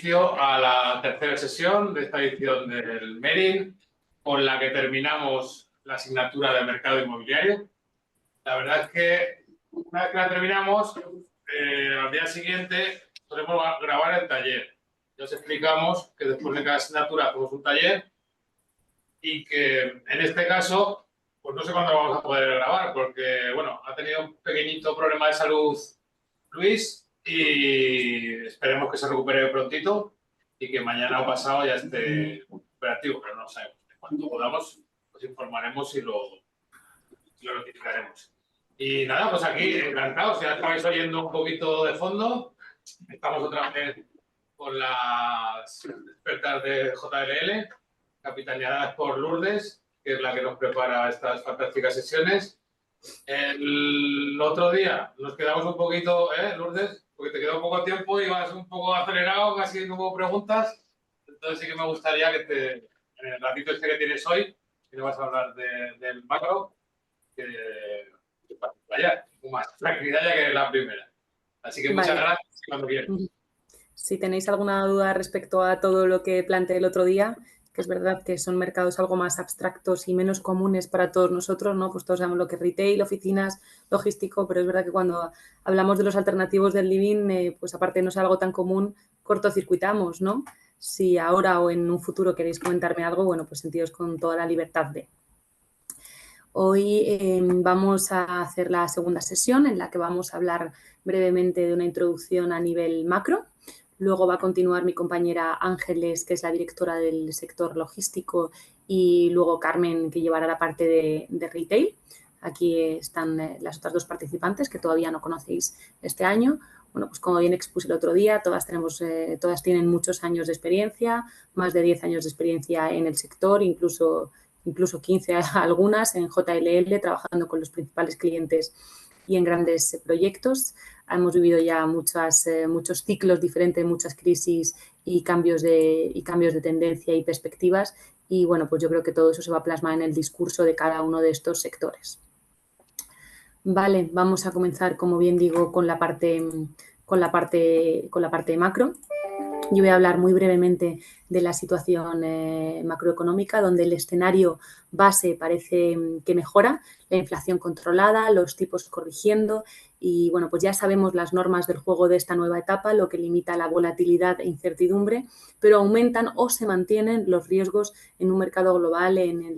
inicio a la tercera sesión de esta edición del MERIN, con la que terminamos la asignatura de mercado inmobiliario. La verdad es que una vez que la terminamos, al día siguiente podemos grabar el taller. Ya os explicamos que después de cada asignatura hacemos un taller y que en este caso, pues no sé cuándo lo vamos a poder grabar, porque, bueno, ha tenido un pequeñito problema de salud Luis y esperemos que se recupere prontito y que mañana o pasado ya esté operativo, pero no sabemos. Cuando podamos, os informaremos y lo notificaremos. Y nada, pues aquí, encantados, ya estáis oyendo un poquito de fondo. Estamos otra vez con las expertas de JLL, capitaneadas por Lourdes, que es la que nos prepara estas fantásticas sesiones. El otro día nos quedamos un poquito, Lourdes, porque te quedó poco tiempo y vas un poco acelerado, casi no hubo preguntas. Entonces sí que me gustaría que en el ratito este que tienes hoy, que nos vas a hablar del macro, que vaya, con más tranquilidad ya que la primera. Así que muchas gracias y cuando quieras. Si tenéis alguna duda respecto a todo lo que planteé el otro día, que es verdad que son mercados algo más abstractos y menos comunes para todos nosotros, ¿no? Pues todos sabemos lo que es retail, oficinas, logístico, pero es verdad que cuando hablamos de los alternativos del living, pues aparte no es algo tan común, cortocircuitamos, ¿no? Si ahora o en un futuro queréis comentarme algo, bueno, pues sentidos con toda la libertad de. Hoy vamos a hacer la segunda sesión en la que vamos a hablar brevemente de una introducción a nivel macro. Luego va a continuar mi compañera Ángeles, que es la directora del sector logístico, y luego Carmen, que llevará la parte de retail. Aquí están las otras dos participantes que todavía no conocéis este año. Bueno, pues como bien expuse el otro día, todas tienen muchos años de experiencia, más de 10 años de experiencia en el sector, incluso 15 algunas en JLL, trabajando con los principales clientes y en grandes proyectos. Hemos vivido ya muchos ciclos diferentes, muchas crisis y cambios de tendencia y perspectivas. Y bueno, pues yo creo que todo eso se va a plasmar en el discurso de cada uno de estos sectores. Vale, vamos a comenzar, como bien digo, con la parte macro. Yo voy a hablar muy brevemente de la situación macroeconómica, donde el escenario base parece que mejora, la inflación controlada, los tipos corrigiendo y, bueno, pues ya sabemos las normas del juego de esta nueva etapa, lo que limita la volatilidad e incertidumbre, pero aumentan o se mantienen los riesgos en un mercado global en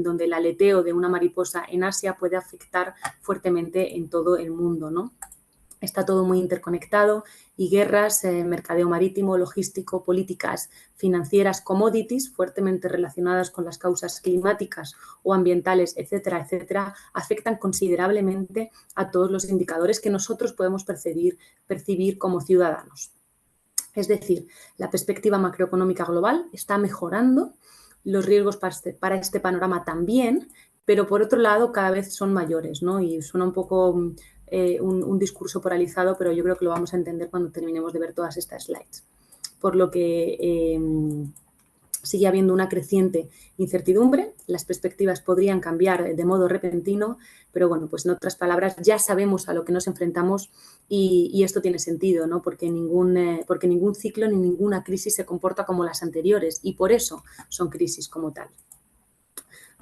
donde el aleteo de una mariposa en Asia puede afectar fuertemente en todo el mundo, ¿no? Está todo muy interconectado y guerras, mercadeo marítimo, logístico, políticas financieras, commodities, fuertemente relacionadas con las causas climáticas o ambientales, etcétera, etcétera, afectan considerablemente a todos los indicadores que nosotros podemos percibir como ciudadanos. Es decir, la perspectiva macroeconómica global está mejorando, los riesgos para este panorama también, pero por otro lado cada vez son mayores, ¿no? Y suena un poco un discurso polarizado, pero yo creo que lo vamos a entender cuando terminemos de ver todas estas slides. Por lo que sigue habiendo una creciente incertidumbre, las perspectivas podrían cambiar de modo repentino, pero bueno, pues en otras palabras ya sabemos a lo que nos enfrentamos y esto tiene sentido, ¿no? Porque ningún ciclo ni ninguna crisis se comporta como las anteriores y por eso son crisis como tal.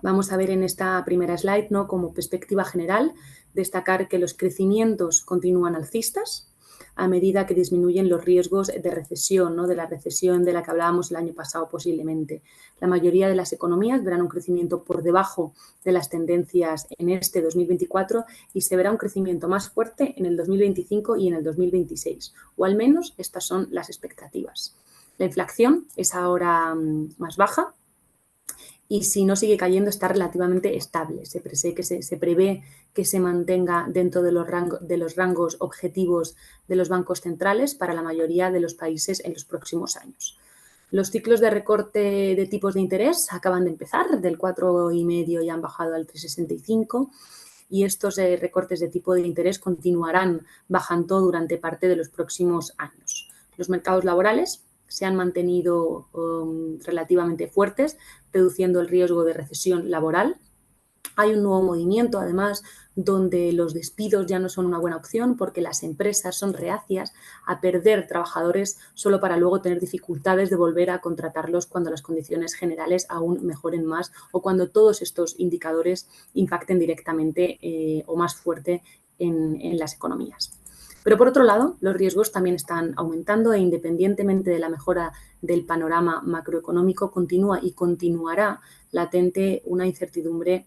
Vamos a ver en esta primera slide, ¿no? Como perspectiva general, destacar que los crecimientos continúan alcistas a medida que disminuyen los riesgos de recesión, ¿no? De la recesión de la que hablábamos el año pasado posiblemente. La mayoría de las economías verán un crecimiento por debajo de las tendencias en este 2024 y se verá un crecimiento más fuerte en el 2025 y en el 2026, o al menos estas son las expectativas. La inflación es ahora más baja, y si no sigue cayendo está relativamente estable. Se prevé que se mantenga dentro de los rangos objetivos de los bancos centrales para la mayoría de los países en los próximos años. Los ciclos de recorte de tipos de interés acaban de empezar, del 4,5 ya han bajado al 3,65 y estos recortes de tipo de interés continuarán bajando durante parte de los próximos años. Los mercados laborales se han mantenido relativamente fuertes, reduciendo el riesgo de recesión laboral. Hay un nuevo movimiento, además, donde los despidos ya no son una buena opción porque las empresas son reacias a perder trabajadores solo para luego tener dificultades de volver a contratarlos cuando las condiciones generales aún mejoren más o cuando todos estos indicadores impacten directamente o más fuerte en las economías. Pero por otro lado, los riesgos también están aumentando e independientemente de la mejora del panorama macroeconómico, continúa y continuará latente una incertidumbre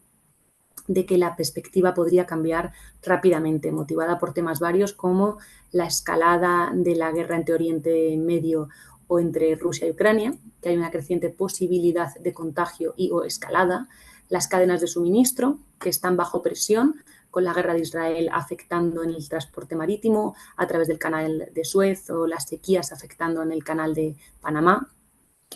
de que la perspectiva podría cambiar rápidamente, motivada por temas varios como la escalada de la guerra entre Oriente Medio o entre Rusia y Ucrania, que hay una creciente posibilidad de contagio y o escalada, las cadenas de suministro, que están bajo presión, con la guerra de Israel afectando en el transporte marítimo a través del canal de Suez o las sequías afectando en el canal de Panamá.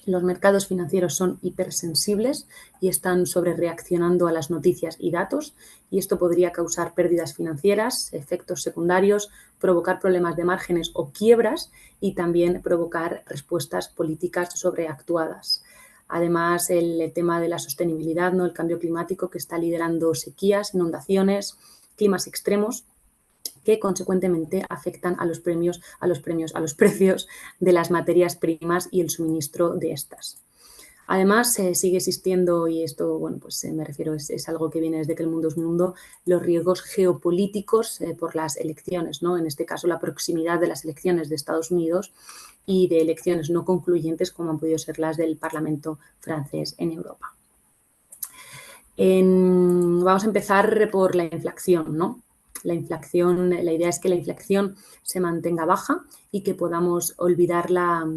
Los mercados financieros son hipersensibles y están sobrereaccionando a las noticias y datos y esto podría causar pérdidas financieras, efectos secundarios, provocar problemas de márgenes o quiebras y también provocar respuestas políticas sobreactuadas. Además, el tema de la sostenibilidad, ¿no? El cambio climático que está liderando sequías, inundaciones, climas extremos que consecuentemente afectan a los precios de las materias primas y el suministro de estas. Además, sigue existiendo, y esto, bueno, pues me refiero, es algo que viene desde que el mundo es mundo, los riesgos geopolíticos por las elecciones, ¿no? En este caso, la proximidad de las elecciones de Estados Unidos y de elecciones no concluyentes como han podido ser las del Parlamento francés en Europa. Vamos a empezar por la inflación, ¿no? La idea es que la inflación se mantenga baja y que podamos olvidarla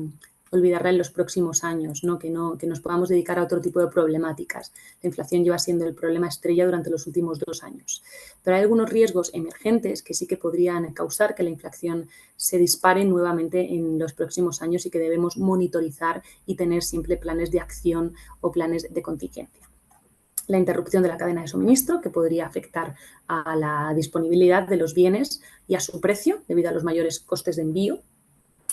en los próximos años, ¿no? Que nos podamos dedicar a otro tipo de problemáticas. La inflación lleva siendo el problema estrella durante los últimos 2 años. Pero hay algunos riesgos emergentes que sí que podrían causar que la inflación se dispare nuevamente en los próximos años y que debemos monitorizar y tener siempre planes de acción o planes de contingencia. La interrupción de la cadena de suministro, que podría afectar a la disponibilidad de los bienes y a su precio debido a los mayores costes de envío.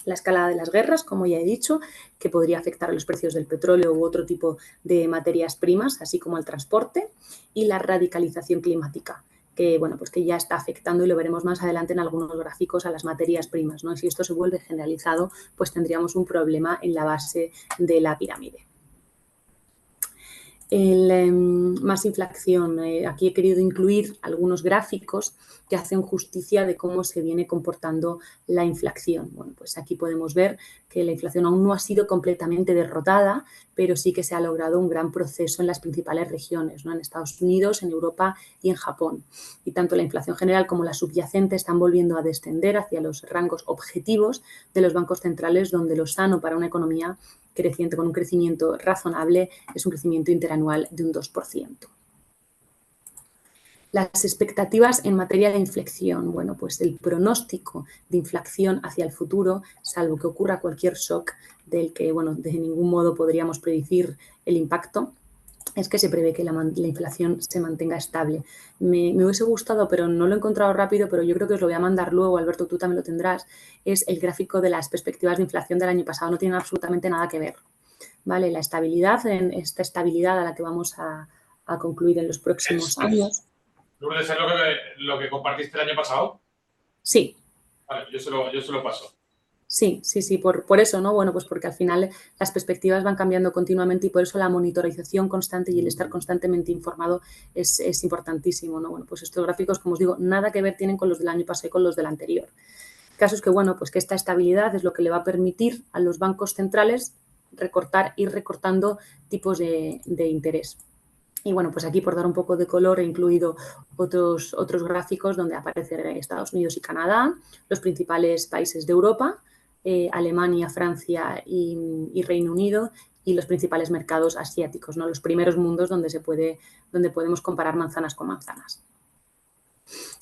La escalada de las guerras, como ya he dicho, que podría afectar a los precios del petróleo u otro tipo de materias primas, así como al transporte. Y la radicalización climática, que, bueno, pues que ya está afectando, y lo veremos más adelante en algunos gráficos, a las materias primas, ¿no? Si esto se vuelve generalizado, pues tendríamos un problema en la base de la pirámide. Más inflación. Aquí he querido incluir algunos gráficos que hacen justicia de cómo se viene comportando la inflación. Bueno, pues aquí podemos ver que la inflación aún no ha sido completamente derrotada, pero sí que se ha logrado un gran proceso en las principales regiones, ¿no? En Estados Unidos, en Europa y en Japón. Y tanto la inflación general como la subyacente están volviendo a descender hacia los rangos objetivos de los bancos centrales, donde lo sano para una economía creciente con un crecimiento razonable es un crecimiento interanual de un 2%. Las expectativas en materia de inflexión. Bueno, pues el pronóstico de inflación hacia el futuro, salvo que ocurra cualquier shock del que, bueno, de ningún modo podríamos predecir el impacto, es que se prevé que la inflación se mantenga estable. Me hubiese gustado, pero no lo he encontrado rápido, pero yo creo que os lo voy a mandar luego, Alberto, tú también lo tendrás, es el gráfico de las perspectivas de inflación del año pasado. No tiene absolutamente nada que ver, ¿vale? La estabilidad, esta estabilidad a la que vamos a concluir en los próximos años. ¿Lourdes, es lo que compartiste el año pasado? Sí. Vale, yo se lo paso. Sí, por eso, ¿no? Bueno, pues porque al final las perspectivas van cambiando continuamente y por eso la monitorización constante y el estar constantemente informado es importantísimo, ¿no? Bueno, pues estos gráficos, como os digo, nada que ver tienen con los del año pasado y con los del anterior. El caso es que, bueno, pues que esta estabilidad es lo que le va a permitir a los bancos centrales ir recortando tipos de interés. Y bueno, pues aquí por dar un poco de color he incluido otros gráficos donde aparecen Estados Unidos y Canadá, los principales países de Europa, Alemania, Francia y Reino Unido, y los principales mercados asiáticos, ¿no? Los primeros mundos donde podemos comparar manzanas con manzanas.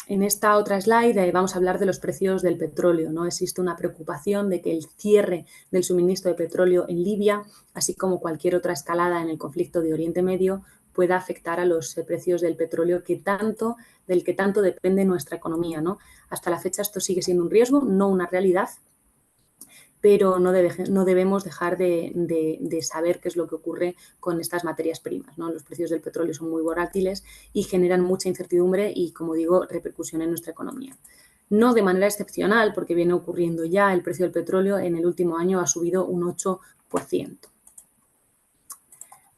En esta otra slide vamos a hablar de los precios del petróleo, ¿no? Existe una preocupación de que el cierre del suministro de petróleo en Libia, así como cualquier otra escalada en el conflicto de Oriente Medio, pueda afectar a los precios del petróleo del que tanto depende nuestra economía, ¿no? Hasta la fecha esto sigue siendo un riesgo, no una realidad. pero no debemos dejar de saber qué es lo que ocurre con estas materias primas, ¿no? Los precios del petróleo son muy volátiles y generan mucha incertidumbre y, como digo, repercusión en nuestra economía. No de manera excepcional, porque viene ocurriendo ya, el precio del petróleo en el último año ha subido un 8%.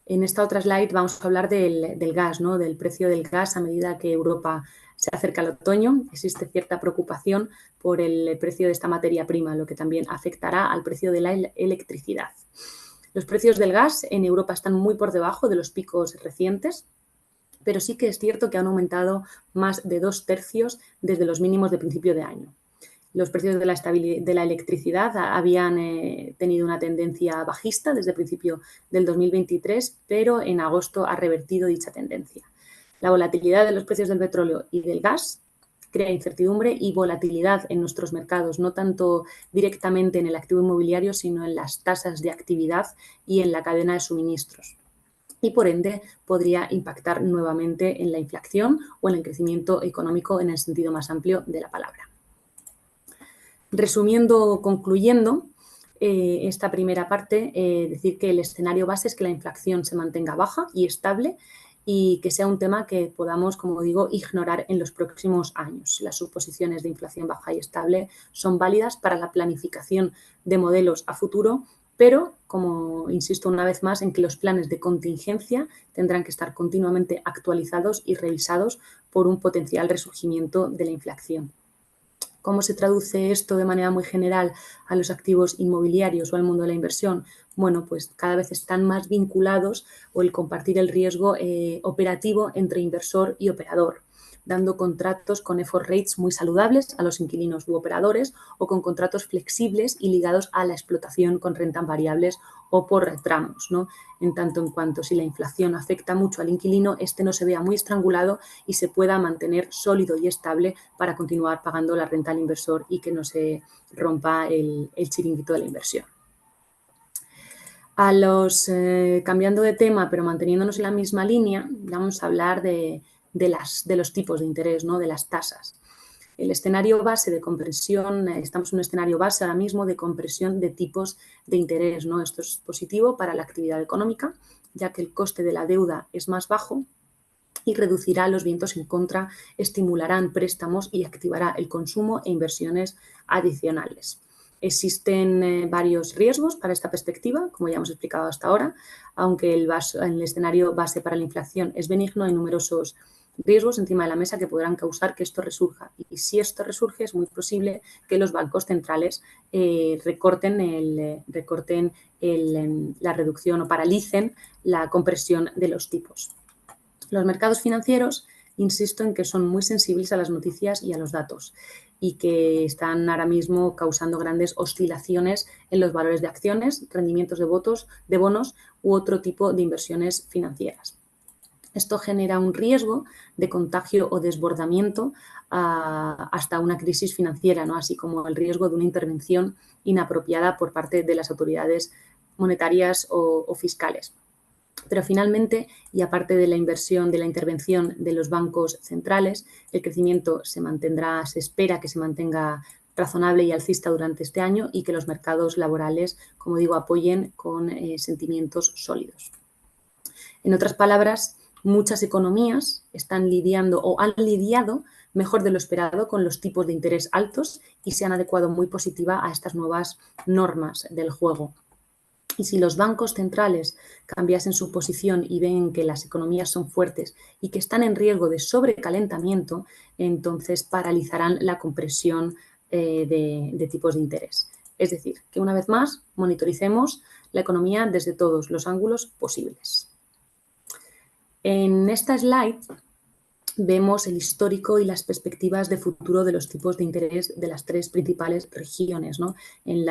En esta otra slide vamos a hablar del gas, ¿no? Del precio del gas a medida que Europa se acerca al otoño. Existe cierta preocupación por el precio de esta materia prima, lo que también afectará al precio de la electricidad. Los precios del gas en Europa están muy por debajo de los picos recientes, pero sí que es cierto que han aumentado más de 2/3 desde los mínimos de principio de año. Los precios de la electricidad habían tenido una tendencia bajista desde el principio del 2023, pero en agosto ha revertido dicha tendencia. La volatilidad de los precios del petróleo y del gas crea incertidumbre y volatilidad en nuestros mercados, no tanto directamente en el activo inmobiliario, sino en las tasas de actividad y en la cadena de suministros. Y por ende podría impactar nuevamente en la inflación o en el crecimiento económico en el sentido más amplio de la palabra. Resumiendo, concluyendo esta primera parte, decir que el escenario base es que la inflación se mantenga baja y estable y que sea un tema que podamos, como digo, ignorar en los próximos años. Las suposiciones de inflación baja y estable son válidas para la planificación de modelos a futuro, pero, como insisto una vez más, en que los planes de contingencia tendrán que estar continuamente actualizados y revisados por un potencial resurgimiento de la inflación. ¿Cómo se traduce esto de manera muy general a los activos inmobiliarios o al mundo de la inversión? Bueno, pues cada vez están más vinculados o el compartir el riesgo operativo entre inversor y operador, dando contratos con effort rates muy saludables a los inquilinos u operadores o con contratos flexibles y ligados a la explotación con rentas variables o por tramos, ¿no? En tanto en cuanto si la inflación afecta mucho al inquilino, este no se vea muy estrangulado y se pueda mantener sólido y estable para continuar pagando la renta al inversor y que no se rompa el chiringuito de la inversión. Cambiando de tema, pero manteniéndonos en la misma línea, vamos a hablar de los tipos de interés, ¿no? De las tasas. El escenario base de compresión, estamos en un escenario base ahora mismo de compresión de tipos de interés, ¿no? Esto es positivo para la actividad económica, ya que el coste de la deuda es más bajo y reducirá los vientos en contra, estimularán préstamos y activará el consumo e inversiones adicionales. Existen varios riesgos para esta perspectiva, como ya hemos explicado hasta ahora, aunque el escenario base para la inflación es benigno, hay numerosos riesgos encima de la mesa que podrán causar que esto resurja. Y si esto resurge, es muy posible que los bancos centrales recorten la reducción o paralicen la compresión de los tipos. Los mercados financieros, insisto en que son muy sensibles a las noticias y a los datos y que están ahora mismo causando grandes oscilaciones en los valores de acciones, rendimientos de bonos u otro tipo de inversiones financieras. Esto genera un riesgo de contagio o desbordamiento hasta una crisis financiera, ¿no? Así como el riesgo de una intervención inapropiada por parte de las autoridades monetarias o fiscales. Pero finalmente, y aparte de la intervención de los bancos centrales, el crecimiento se espera que se mantenga razonable y alcista durante este año y que los mercados laborales, como digo, apoyen con sentimientos sólidos. En otras palabras, muchas economías están lidiando o han lidiado mejor de lo esperado con los tipos de interés altos y se han adecuado muy positiva a estas nuevas normas del juego. Y si los bancos centrales cambiasen su posición y ven que las economías son fuertes y que están en riesgo de sobrecalentamiento, entonces paralizarán la compresión de tipos de interés. Es decir, que una vez más monitoricemos la economía desde todos los ángulos posibles. En esta slide vemos el histórico y las perspectivas de futuro de los tipos de interés de las tres principales regiones, ¿no? En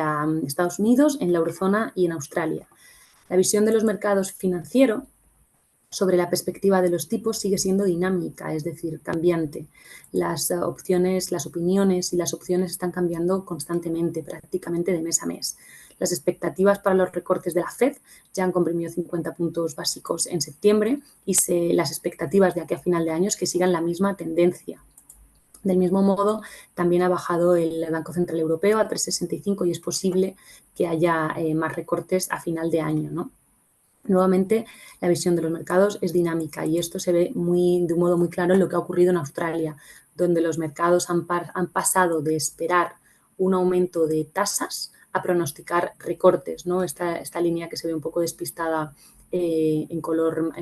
Estados Unidos, en la eurozona y en Australia. La visión de los mercados financieros sobre la perspectiva de los tipos sigue siendo dinámica, es decir, cambiante. Las opiniones y las opciones están cambiando constantemente, prácticamente de mes a mes. Las expectativas para los recortes de la FED ya han comprimido 50 puntos básicos en septiembre y las expectativas de aquí a final de año es que sigan la misma tendencia. Del mismo modo, también ha bajado el Banco Central Europeo a 3,65 y es posible que haya más recortes a final de año, ¿no? Nuevamente, la visión de los mercados es dinámica y esto se ve de un modo muy claro en lo que ha ocurrido en Australia, donde los mercados han pasado de esperar un aumento de tasas a pronosticar recortes, ¿no? Esta línea que se ve un poco despistada en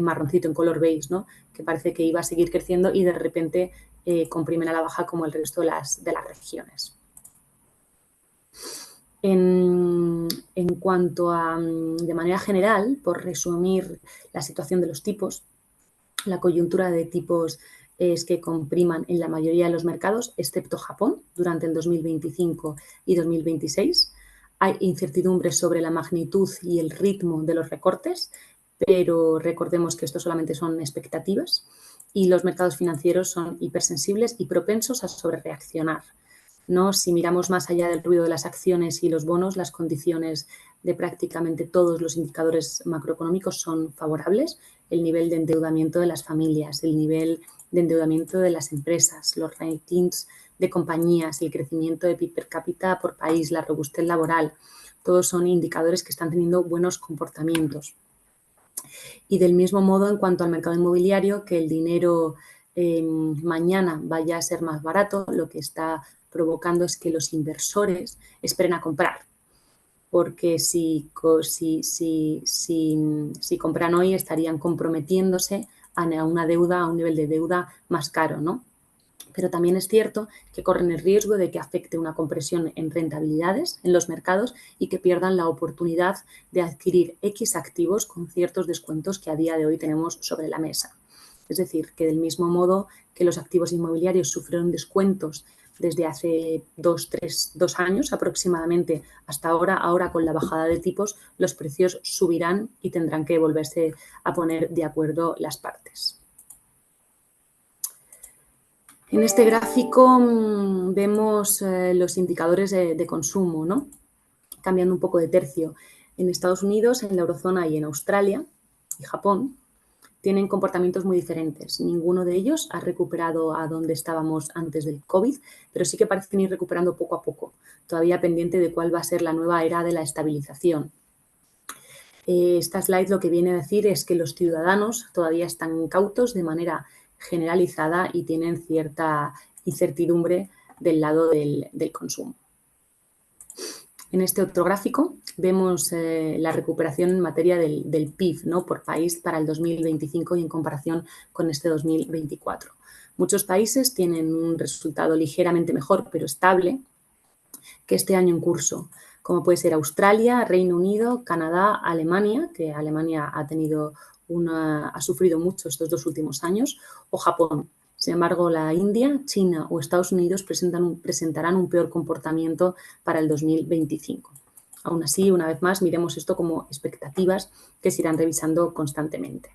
marroncito, en color beige, ¿no? Que parece que iba a seguir creciendo y de repente comprimen a la baja como el resto de las regiones. En cuanto a, de manera general, por resumir la situación de los tipos, la coyuntura de tipos es que compriman en la mayoría de los mercados, excepto Japón, durante el 2025 y 2026. Hay incertidumbre sobre la magnitud y el ritmo de los recortes, pero recordemos que esto solamente son expectativas y los mercados financieros son hipersensibles y propensos a sobrereaccionar, ¿no? Si miramos más allá del ruido de las acciones y los bonos, las condiciones de prácticamente todos los indicadores macroeconómicos son favorables. El nivel de endeudamiento de las familias, el nivel de endeudamiento de las empresas, los ratings de compañías, el crecimiento de PIB per cápita por país, la robustez laboral, todos son indicadores que están teniendo buenos comportamientos. Y del mismo modo, en cuanto al mercado inmobiliario, que el dinero mañana vaya a ser más barato, lo que está provocando es que los inversores esperen a comprar, porque si compran hoy estarían comprometiéndose a una deuda, a un nivel de deuda más caro, ¿no? Pero también es cierto que corren el riesgo de que afecte una compresión en rentabilidades en los mercados y que pierdan la oportunidad de adquirir X activos con ciertos descuentos que a día de hoy tenemos sobre la mesa. Es decir, que del mismo modo que los activos inmobiliarios sufrieron descuentos desde hace 2 años aproximadamente hasta ahora con la bajada de tipos, los precios subirán y tendrán que volverse a poner de acuerdo las partes. En este gráfico vemos los indicadores de consumo, ¿no? Cambiando un poco de tercio. En Estados Unidos, en la eurozona y en Australia y Japón tienen comportamientos muy diferentes. Ninguno de ellos ha recuperado a donde estábamos antes del COVID, pero sí que parecen ir recuperando poco a poco, todavía pendiente de cuál va a ser la nueva era de la estabilización. Esta slide lo que viene a decir es que los ciudadanos todavía están cautos de manera generalizada y tienen cierta incertidumbre del lado del consumo. En este otro gráfico vemos la recuperación en materia del PIB, ¿no? Por país para el 2025 y en comparación con este 2024. Muchos países tienen un resultado ligeramente mejor, pero estable, que este año en curso, como puede ser Australia, Reino Unido, Canadá, Alemania, que Alemania ha sufrido mucho estos 2 últimos años, o Japón. Sin embargo, la India, China o Estados Unidos presentarán un peor comportamiento para el 2025. Aún así, una vez más, miremos esto como expectativas que se irán revisando constantemente.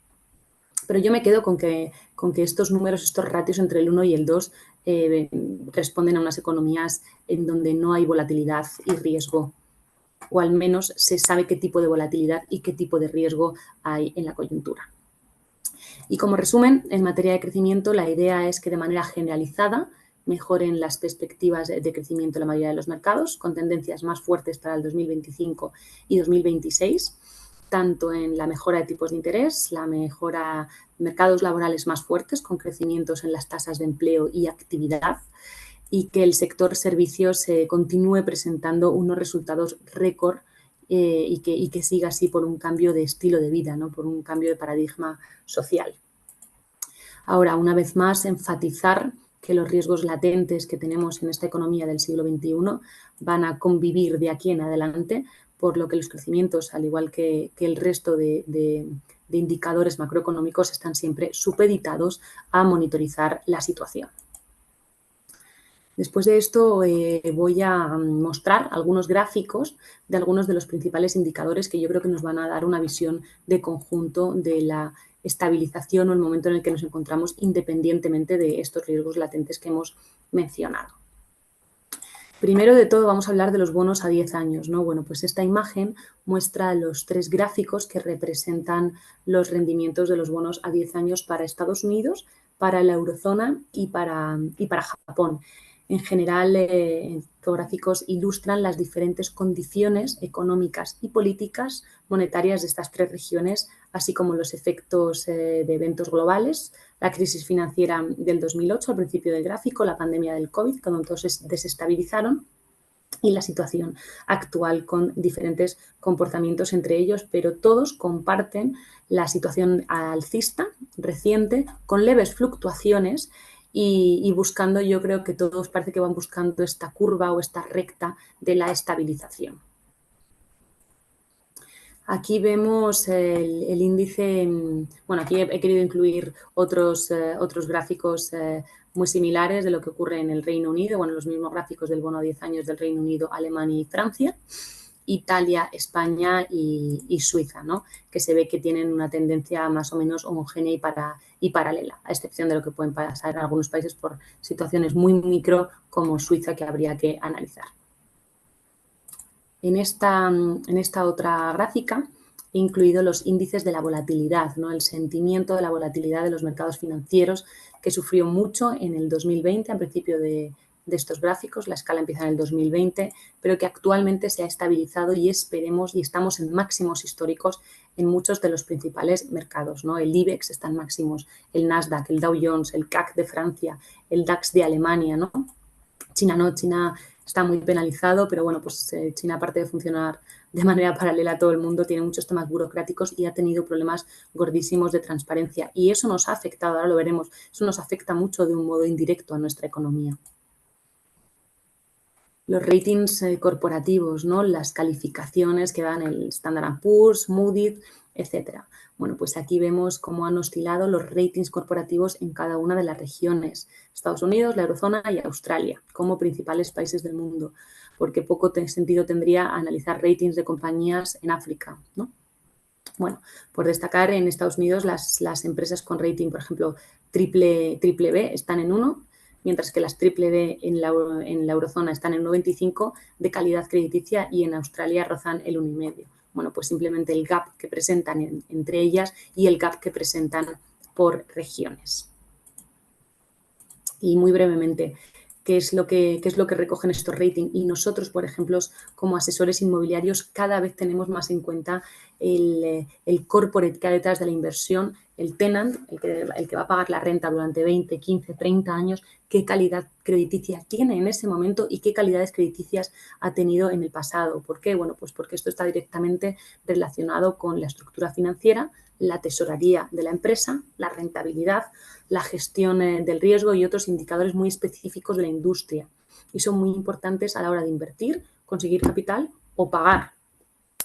Pero yo me quedo con que estos números, estos ratios entre el 1 y el 2 responden a unas economías en donde no hay volatilidad y riesgo, o al menos se sabe qué tipo de volatilidad y qué tipo de riesgo hay en la coyuntura. Y como resumen, en materia de crecimiento, la idea es que de manera generalizada mejoren las perspectivas de crecimiento en la mayoría de los mercados, con tendencias más fuertes para el 2025 y 2026, tanto en la mejora de tipos de interés, la mejora de mercados laborales más fuertes, con crecimientos en las tasas de empleo y actividad, y que el sector servicios continúe presentando unos resultados récord y que siga así por un cambio de estilo de vida, ¿no? Por un cambio de paradigma social. Ahora, una vez más, enfatizar que los riesgos latentes que tenemos en esta economía del siglo XXI van a convivir de aquí en adelante, por lo que los crecimientos, al igual que el resto de indicadores macroeconómicos, están siempre supeditados a monitorizar la situación. Después de esto voy a mostrar algunos gráficos de algunos de los principales indicadores que yo creo que nos van a dar una visión de conjunto de la estabilización o el momento en el que nos encontramos independientemente de estos riesgos latentes que hemos mencionado. Primero de todo vamos a hablar de los bonos a 10 años, ¿no? Bueno, pues esta imagen muestra los 3 gráficos que representan los rendimientos de los bonos a 10 años para Estados Unidos, para la eurozona y para Japón. En general, infográficos ilustran las diferentes condiciones económicas y políticas monetarias de estas tres regiones, así como los efectos de eventos globales, la crisis financiera del 2008 al principio del gráfico, la pandemia del COVID, cuando todos se desestabilizaron, y la situación actual con diferentes comportamientos entre ellos, pero todos comparten la situación alcista reciente con leves fluctuaciones y buscando, yo creo que todos parece que van buscando esta curva o esta recta de la estabilización. Aquí vemos el índice, bueno, aquí he querido incluir otros gráficos muy similares de lo que ocurre en el Reino Unido, bueno, los mismos gráficos del bono a 10 años del Reino Unido, Alemania y Francia, Italia, España y Suiza, ¿no? Que se ve que tienen una tendencia más o menos homogénea y paralela, a excepción de lo que pueden pasar en algunos países por situaciones muy micro como Suiza que habría que analizar. En esta otra gráfica he incluido los índices de la volatilidad, ¿no? El sentimiento de la volatilidad de los mercados financieros que sufrió mucho en el 2020, al principio de estos gráficos, la escala empieza en el 2020, pero que actualmente se ha estabilizado y esperemos y estamos en máximos históricos en muchos de los principales mercados, ¿no? El IBEX está en máximos, el Nasdaq, el Dow Jones, el CAC de Francia, el DAX de Alemania, ¿no? China no, China está muy penalizado, pero bueno, pues China, aparte de funcionar de manera paralela a todo el mundo, tiene muchos temas burocráticos y ha tenido problemas gordísimos de transparencia. Y eso nos ha afectado, ahora lo veremos, eso nos afecta mucho de un modo indirecto a nuestra economía. Los ratings corporativos, ¿no? Las calificaciones que dan el Standard & Poor's, Moody's, etcétera. Bueno, pues aquí vemos cómo han oscilado los ratings corporativos en cada una de las regiones. Estados Unidos, la eurozona y Australia como principales países del mundo, porque poco sentido tendría analizar ratings de compañías en África, ¿no? Bueno, por destacar, en Estados Unidos las empresas con rating, por ejemplo, triple B están en 1, mientras que las triple B en la eurozona están en 1,25 de calidad crediticia y en Australia rozan el 1,5. Bueno, pues simplemente el gap que presentan entre ellas y el gap que presentan por regiones. Y muy brevemente, ¿qué es lo que recogen estos ratings? Y nosotros, por ejemplo, como asesores inmobiliarios, cada vez tenemos más en cuenta el corporate que hay detrás de la inversión, el tenant, el que va a pagar la renta durante 20, 15, 30 años, qué calidad crediticia tiene en ese momento y qué calidades crediticias ha tenido en el pasado. ¿Por qué? Bueno, pues porque esto está directamente relacionado con la estructura financiera, la tesorería de la empresa, la rentabilidad, la gestión del riesgo y otros indicadores muy específicos de la industria. Y son muy importantes a la hora de invertir, conseguir capital o pagar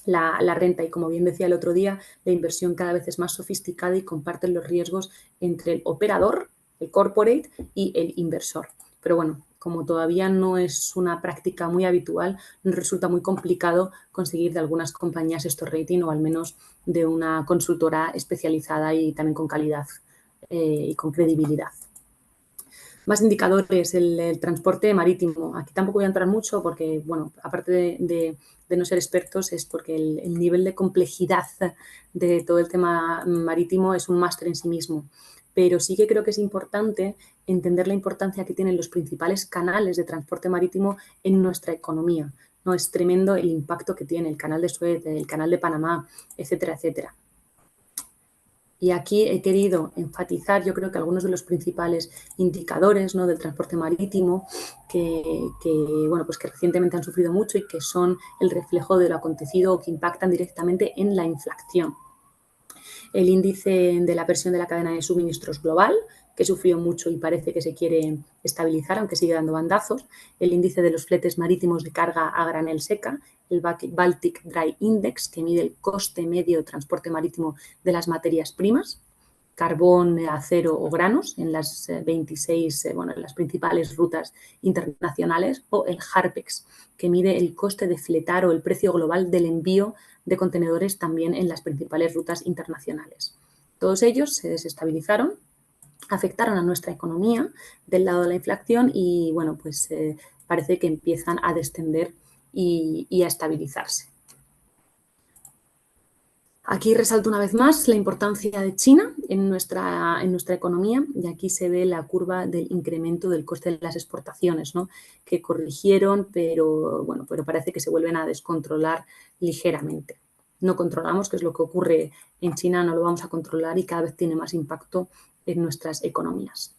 la renta. Y como bien decía el otro día, la inversión cada vez es más sofisticada y comparten los riesgos entre el operador, el corporate y el inversor. Pero bueno, como todavía no es una práctica muy habitual, nos resulta muy complicado conseguir de algunas compañías estos ratings o al menos de una consultora especializada y también con calidad y con credibilidad. Más indicadores, el transporte marítimo. Aquí tampoco voy a entrar mucho porque, bueno, aparte de no ser expertos, es porque el nivel de complejidad de todo el tema marítimo es un máster en sí mismo. Pero sí que creo que es importante entender la importancia que tienen los principales canales de transporte marítimo en nuestra economía, ¿no? Es tremendo el impacto que tiene el canal de Suez, el canal de Panamá, etcétera, etcétera. Y aquí he querido enfatizar, yo creo que algunos de los principales indicadores, ¿no?, del transporte marítimo bueno, pues que recientemente han sufrido mucho y que son el reflejo de lo acontecido o que impactan directamente en la inflación. El índice de la presión de la cadena de suministros global, que sufrió mucho y parece que se quiere estabilizar, aunque sigue dando bandazos. El índice de los fletes marítimos de carga a granel seca, el Baltic Dry Index, que mide el coste medio de transporte marítimo de las materias primas, carbón, acero o granos en las 26, en las principales rutas internacionales, o el HARPEX, que mide el coste de fletar o el precio global del envío de contenedores también en las principales rutas internacionales. Todos ellos se desestabilizaron, afectaron a nuestra economía del lado de la inflación y, bueno, pues parece que empiezan a descender y a estabilizarse. Aquí resalto una vez más la importancia de China en nuestra economía, y aquí se ve la curva del incremento del coste de las exportaciones, ¿no? Que corrigieron, pero parece que se vuelven a descontrolar ligeramente. No controlamos, que es lo que ocurre en China, no lo vamos a controlar y cada vez tiene más impacto en nuestras economías.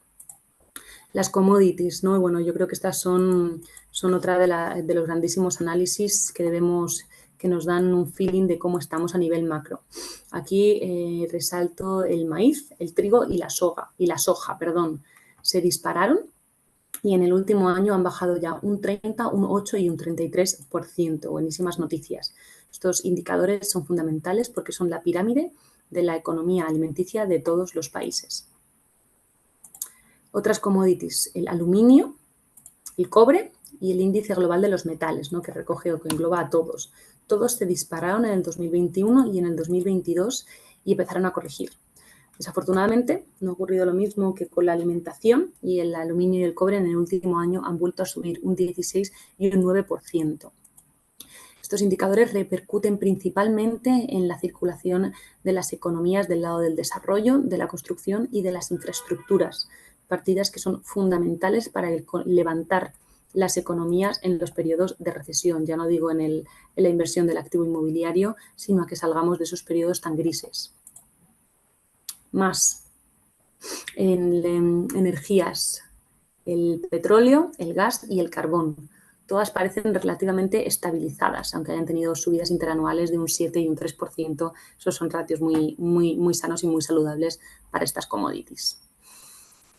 Las commodities, ¿no? Bueno, yo creo que estas son otra de los grandísimos análisis que nos dan un feeling de cómo estamos a nivel macro. Aquí resalto el maíz, el trigo y la soja, se dispararon y en el último año han bajado ya un 30, un 8 y un 33%. Buenísimas noticias. Estos indicadores son fundamentales porque son la pirámide de la economía alimenticia de todos los países. Otras commodities, el aluminio, el cobre y el índice global de los metales, ¿no? Que recoge o que engloba a todos. Todos se dispararon en el 2021 y en el 2022 y empezaron a corregir. Desafortunadamente, no ha ocurrido lo mismo que con la alimentación, y el aluminio y el cobre en el último año han vuelto a subir un 16 y un 9%. Estos indicadores repercuten principalmente en la circulación de las economías del lado del desarrollo, de la construcción y de las infraestructuras, partidas que son fundamentales para levantar las economías en los periodos de recesión, ya no digo en la inversión del activo inmobiliario, sino a que salgamos de esos periodos tan grises. Más en energías, el petróleo, el gas y el carbón. Todas parecen relativamente estabilizadas, aunque hayan tenido subidas interanuales de un 7 y un 3%. Esos son ratios muy sanos y muy saludables para estas commodities.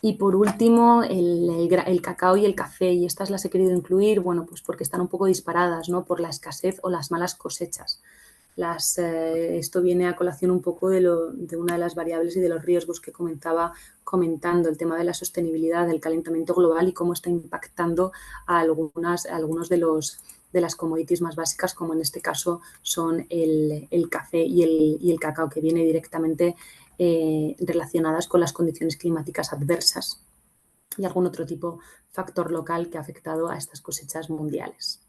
Y por último, el cacao y el café, y estas las he querido incluir, bueno, pues porque están un poco disparadas, ¿no? Por la escasez o las malas cosechas. Esto viene a colación un poco de una de las variables y de los riesgos que comenzaba comentando, el tema de la sostenibilidad, del calentamiento global y cómo está impactando a algunos de las commodities más básicas, como en este caso son el café y el cacao, que viene directamente relacionadas con las condiciones climáticas adversas y algún otro tipo factor local que ha afectado a estas cosechas mundiales.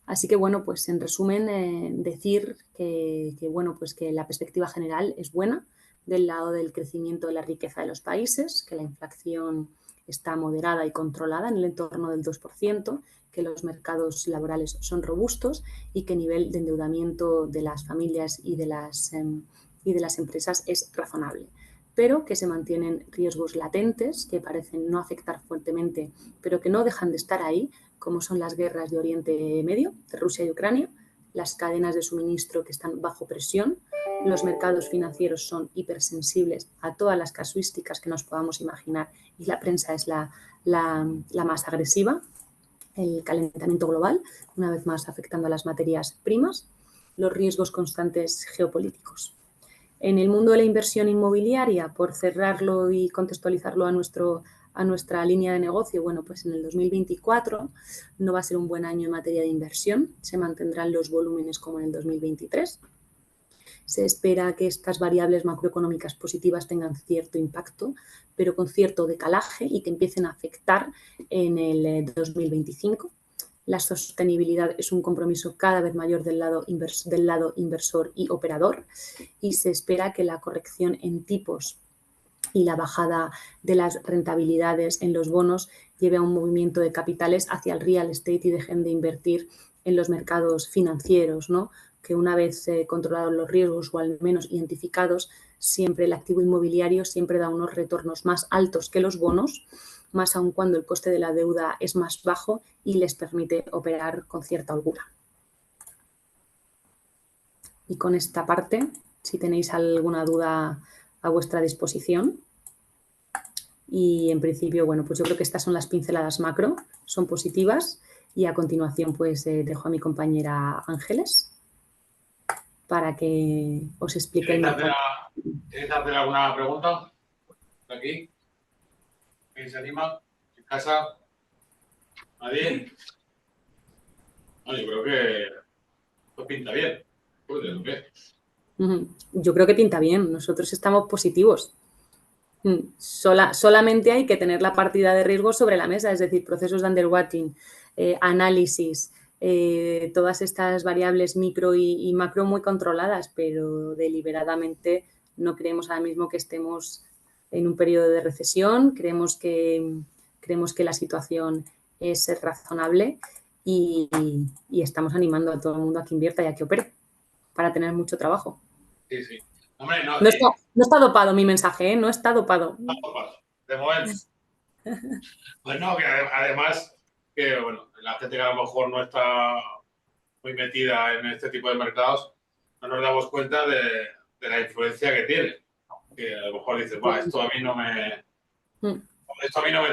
Así que, bueno, pues en resumen, decir que la perspectiva general es buena del lado del crecimiento de la riqueza de los países, que la inflación está moderada y controlada en el entorno del 2%, que los mercados laborales son robustos y que el nivel de endeudamiento de las familias y de las empresas es razonable, pero que se mantienen riesgos latentes que parecen no afectar fuertemente, pero que no dejan de estar ahí, como son las guerras de Oriente Medio, de Rusia y Ucrania, las cadenas de suministro que están bajo presión, los mercados financieros son hipersensibles a todas las casuísticas que nos podamos imaginar y la prensa es la más agresiva, el calentamiento global, una vez más afectando a las materias primas, los riesgos constantes geopolíticos. En el mundo de la inversión inmobiliaria, por cerrarlo y contextualizarlo a nuestra línea de negocio, bueno, pues en el 2024 no va a ser un buen año en materia de inversión, se mantendrán los volúmenes como en el 2023. Se espera que estas variables macroeconómicas positivas tengan cierto impacto, pero con cierto decalaje y que empiecen a afectar en el 2025. La sostenibilidad es un compromiso cada vez mayor del lado inversor y operador, y se espera que la corrección en tipos y la bajada de las rentabilidades en los bonos lleve a un movimiento de capitales hacia el real estate y dejen de invertir en los mercados financieros, ¿no? Que una vez controlados los riesgos o al menos identificados, siempre el activo inmobiliario siempre da unos retornos más altos que los bonos, más aun cuando el coste de la deuda es más bajo y les permite operar con cierta holgura. Y con esta parte, si tenéis alguna duda a vuestra disposición. Y en principio, bueno, pues yo creo que estas son las pinceladas macro, son positivas y a continuación pues dejo a mi compañera Ángeles para que os explique el mercado. ¿Quieres hacer alguna pregunta? ¿Aquí? ¿Quién se anima? ¿En casa? ¿Nadie? No, yo creo que esto pinta bien. Yo creo que pinta bien. Nosotros estamos positivos. Solamente hay que tener la partida de riesgo sobre la mesa, es decir, procesos de underwriting, análisis, todas estas variables micro y macro muy controladas, pero deliberadamente no creemos ahora mismo que estemos en un periodo de recesión, creemos que la situación es razonable y estamos animando a todo el mundo a que invierta y a que opere para tener mucho trabajo. Sí, sí. Hombre, no, No está dopado mi mensaje, ¿eh? No está dopado. de momento. Pues no, que además, que bueno, la gente que a lo mejor no está muy metida en este tipo de mercados, no nos damos cuenta de la influencia que tiene. Que a lo mejor dices, va, esto a mí no me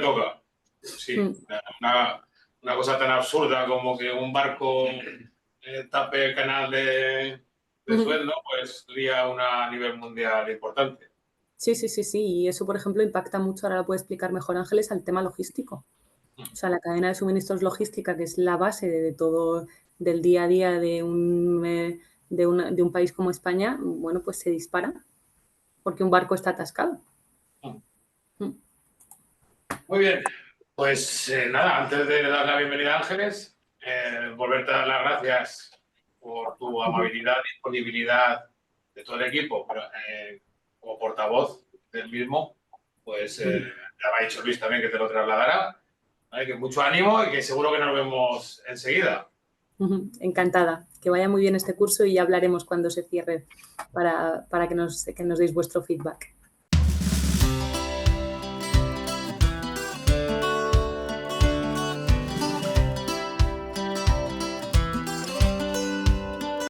toca. Sí, una cosa tan absurda como que un barco tape el canal de sueldo, pues sería a nivel mundial importante. Sí. Y eso, por ejemplo, impacta mucho, ahora lo puede explicar mejor Ángeles, al tema logístico. O sea, la cadena de suministros logística, que es la base de todo, del día a día de un país como España, bueno, pues se dispara porque un barco está atascado. Muy bien, pues nada, antes de dar la bienvenida a Ángeles, volverte a dar las gracias por tu amabilidad, disponibilidad de todo el equipo, pero, como portavoz del mismo, pues ya me ha dicho Luis también que te lo trasladará, ¿vale? Que mucho ánimo y que seguro que nos vemos enseguida. Encantada. Que vaya muy bien este curso y ya hablaremos cuando se cierre para que nos deis vuestro feedback.